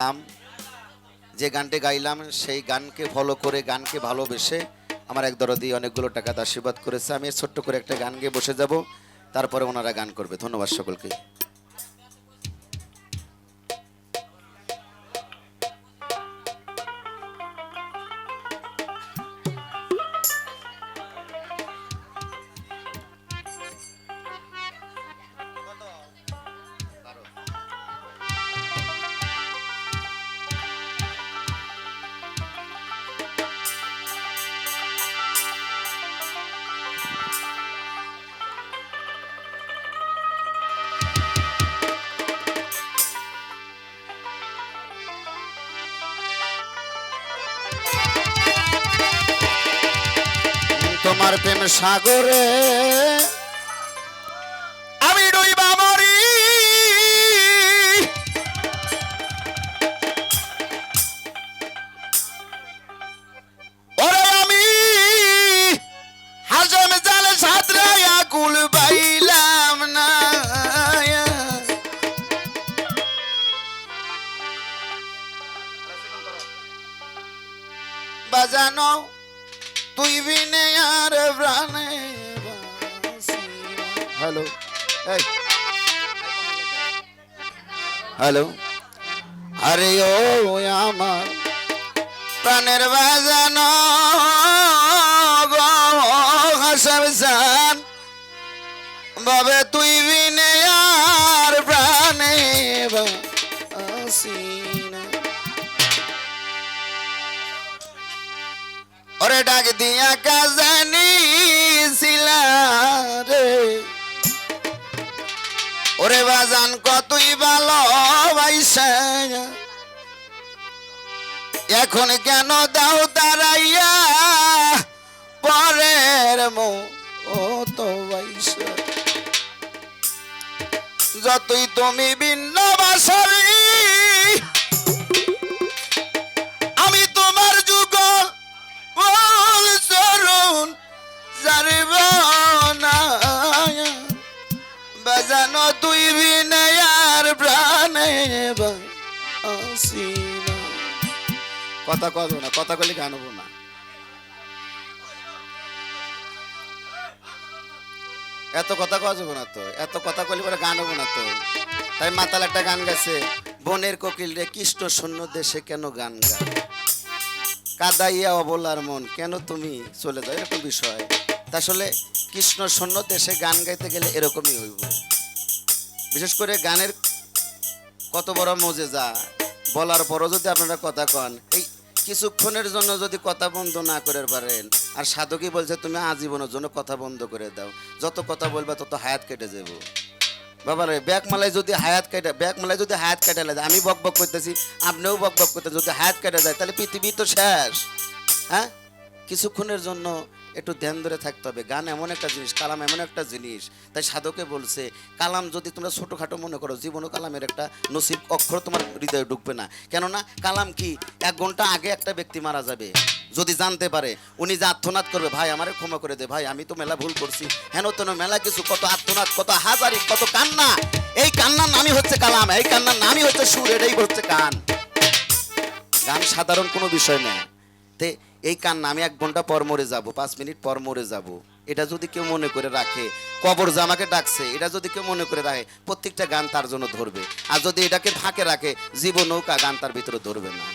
নাম। যে গানটি গাইলাম সেই গানকে ফলো করে, গানকে ভালোবেসে আমার এক দরদি অনেকগুলো টাকা আশীর্বাদ করেছে। আমি ছোট্ট করে একটা গান গেয়ে বসে যাব, তারপরে ওনারা গান করবে। ধন্যবাদ সকলকে। তোমার প্রেম সাগরে আমি ডুইবা মরি, ওরে আমি হাসম জালে সাতরায়া কুল বাইলাম না। বাজানো তুই বিনে আর প্রাণে। হ্যালো, হ্যালো, আরে ও আমার প্রাণের বাজানো গো হাসান জান বাবে তুই বিনে আর প্রাণে বাসি না। ওরে ডাক দিয়া কাজানি ছিলা রে, ওরে বাজান কতই ভালোবাসা, এখন কেন দাও দাঁড়াইয়া পরের মতো বাইসা। যতই তুমি ভিন্ন বাসারি আমি তোমার যুগল বল চরণ জারিব না। বাজানো তুই বিনে আর প্রাণে বাসি না। কথা কব না, কথা কলি গান হবো না। এত কথা কওয়া যাবো না তো, এত কথা কলি পরে গান হবো না তো। তাই মাতাল একটা গান গেছে, বনের কোকিল রে কৃষ্ণ শূন্য দেশে কেন গান গা, কাদাইয়া অবলার মন কেন তুমি চলে যাও, এরকম বিষয়। তা আসলে কৃষ্ণ শূন্য দেশে গান গাইতে গেলে এরকমই হইব। বিশেষ করে গানের কত বড় মজেজা বলার পরও যদি আপনারা কথা কন, এই কিছুক্ষণের জন্য যদি কথা বন্ধ না করে পারেন, আর সাধকই বলছে তুমি আজীবনের জন্য কথা বন্ধ করে দাও, যত কথা বলবা তত হায়াত কেটে যাব। বাবারে ব্যাগমালায় যদি হায়াত কেটে, ব্যাগমালায় যদি হায়াত কেটে যায়, আমি বক বক করতেছি, আপনিও বক বক করতেছেন, যদি হায়াত কেটে যায় তাহলে পৃথিবী তো শেষ। হ্যাঁ, কিছুক্ষণের জন্য একটু ধ্যান ধরে থাকতে হবে। গান এমন একটা জিনিস, কালাম এমন একটা জিনিস, তাই সাধকে বলছে কালাম যদি তোমরা ছোটোখাটো মনে করো, জীবনও কালামের একটা নসিব অক্ষর তোমার হৃদয়ে ঢুকবে না। কেননা কালাম কি, 1 ঘন্টা আগে একটা ব্যক্তি মারা যাবে, যদি জানতে পারে উনি যে আত্মনাদ করবে, ভাই আমারে ক্ষমা করে দে ভাই, আমি তো মেলা ভুল করছি, হেন তেন মেলা কিছু, কত আত্মনাদ, কত হাজারি, কত কান্না, এই কান্নার নামই হচ্ছে কালাম, এই কান্নার নামই হচ্ছে সুর, এটাই হচ্ছে গান। গান সাধারণ কোনো বিষয় না। তে এই কান্না, আমি 1 ঘন্টা পর মরে যাব, 5 মিনিট পর মরে যাব, এটা যদি কেউ মনে করে রাখে, কবর যে আমাকে ডাকছে, এটা যদি কেউ মনে করে রাখে, প্রত্যেকটা গান তার জন্য ধরবে। আর যদি এটাকে ফাঁকে রাখে, জীবন নৌকা গান তার ভিতরে ধরবে না।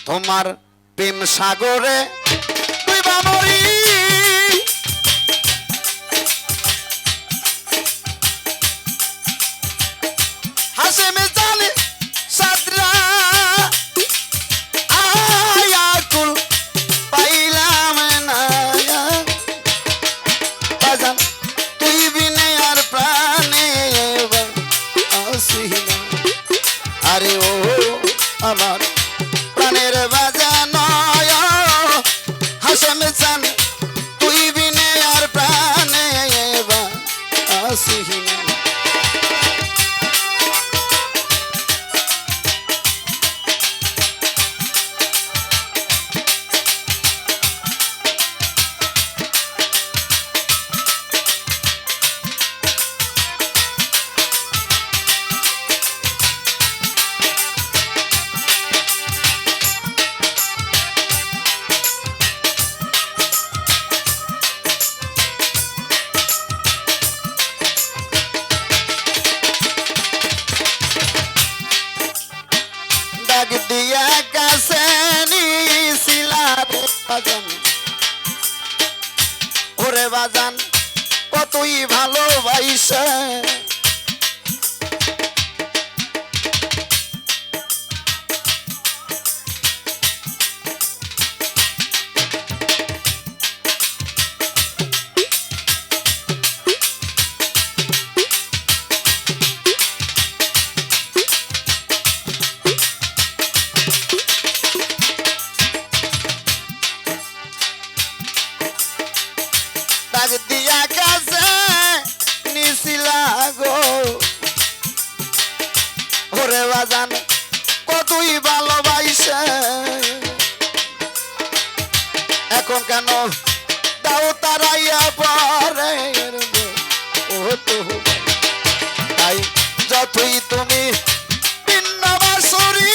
তোমার প্রেম সাগরে ডুইবা মরি, হাসেমে জালে সাদরা আয়াকুল পাইলাম না। বাজান তুই বিনে আর প্রাণে বাসি না। আরে ও আমার প্রাণের বাজানো হাসেমে জান বাজান কতই ভালোবাসে দাগ দিয়া কাছে নিছিলা গো ওরে বাজান কতই ভালোবাসে এখন কেন দাও তারাইয়া পরে ও তো তাই যতই তুমি ভিন্ন বাসুরি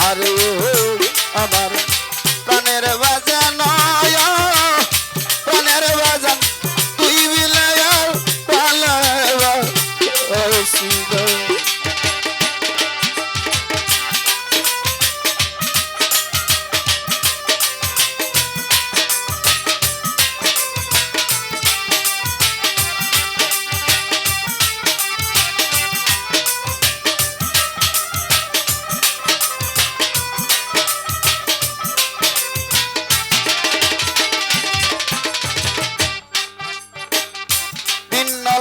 আরে আমার প্রাণের বাজান প্রাণের বাজান তুই বিলায়ার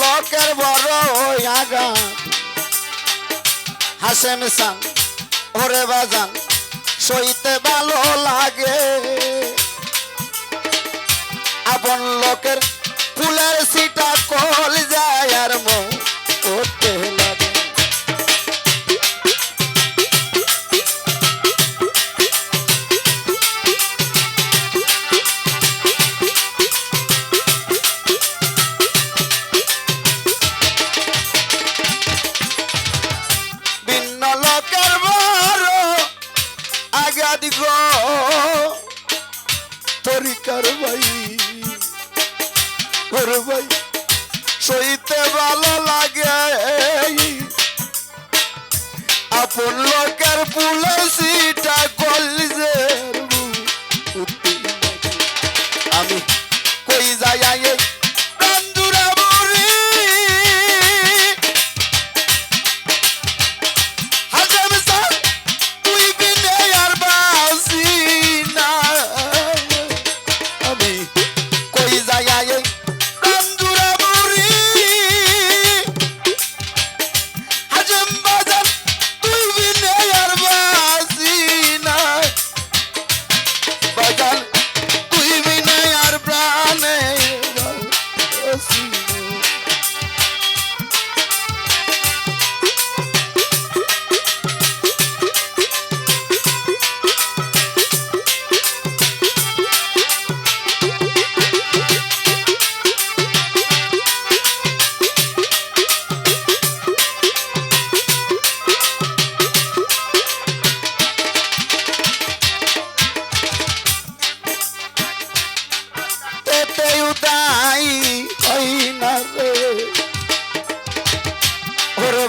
লোকের বড় আগা হাসেম সান ওরে বাজান সইতে ভালো লাগে আপন লোকের ফুলের সিটা কল যায় আর মো করতে লাগে লোকের বড় আগাদি গো তরিকার ভাই ওর ভাই সইতে ভালো লাগে আপন লোকের পুলিশিটা কলজে আমি কই যাই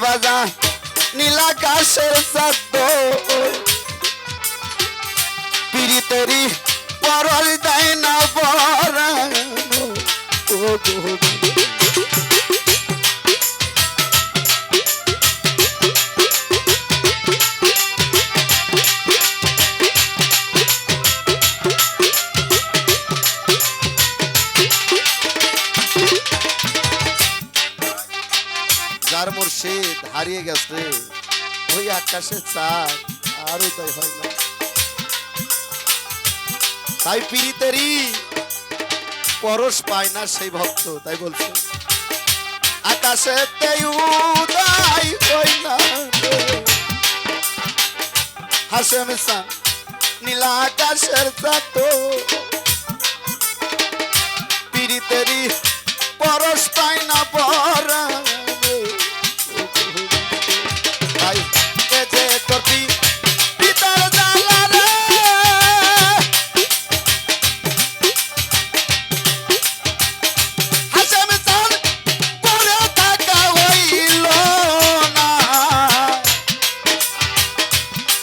বাজা নীলাকাশের চাঁদ পিরিতেরি পরল দেয় না পরানো যার মুর্শিদ হারিয়ে গেছে ওই আকাশে চাঁদ আর উদয় হয় না তাই পীড়িতেরই পরশ পায় না সেই ভক্ত তাই বলছে আকাশে উদয় হয় না হাসেম সান নীলা আকাশের চাতো পিরিতেরি পরশ পাই না পরাণে ভাই এ যে তোর পিতার জ্বালা রে হাসেম চান করে থাকা হইল না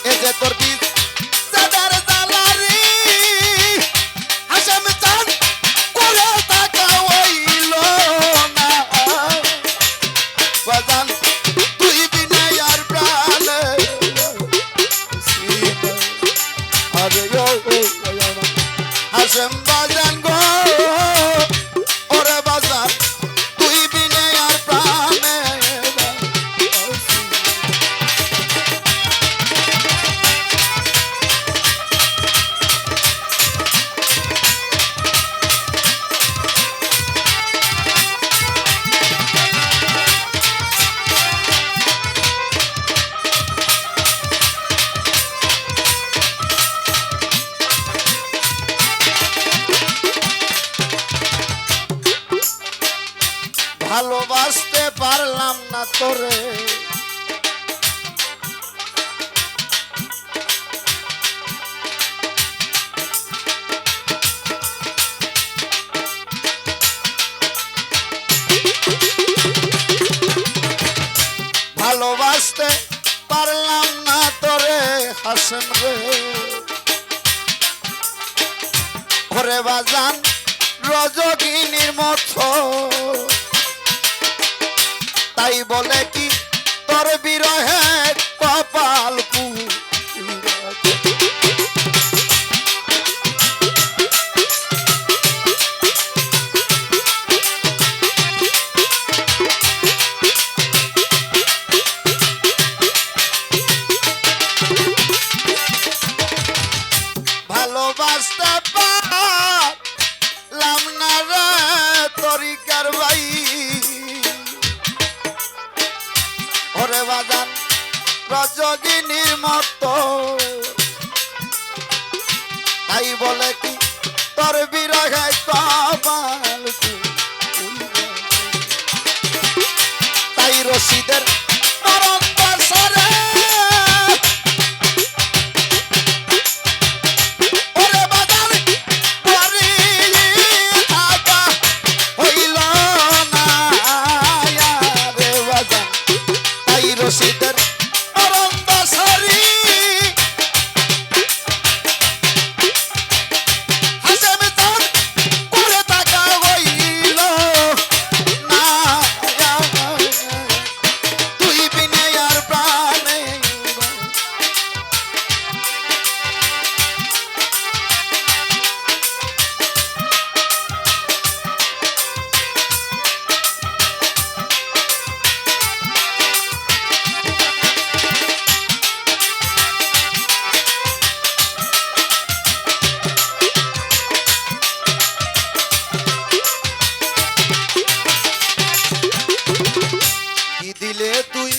এ যে তোর পিতার জ্বালা রে হাসেম চান করে থাকা হইল না বাজান তুই বিনা আর প্রাণে আরে ও হাসেম বাজান গো ওরে বাজান তুই বিনা আর প্রাণে ভালোবাসতে পারলাম না তোরে ভালোবাসতে পারলাম না তোরে হাসেম রে ওরে বাজান রজগিনীর মতো তাই বলে কি তোর বিরহে কপাল ভালোবাসতে পারলাম না রে তরিকার ভাই ওরে বাজান রজগিনীর মতো তাই বলে কি তোর বিরহে কপাল তাই রশিদের মরণ বর্ষরে ওরে বাজান বাড়ি থাকা হইল না রে বাজান তাই রশিদের অরন্দসরি হাসেম চান করে থাকা হইল না তুই বিনে আর প্রাণে কি দিলে তুই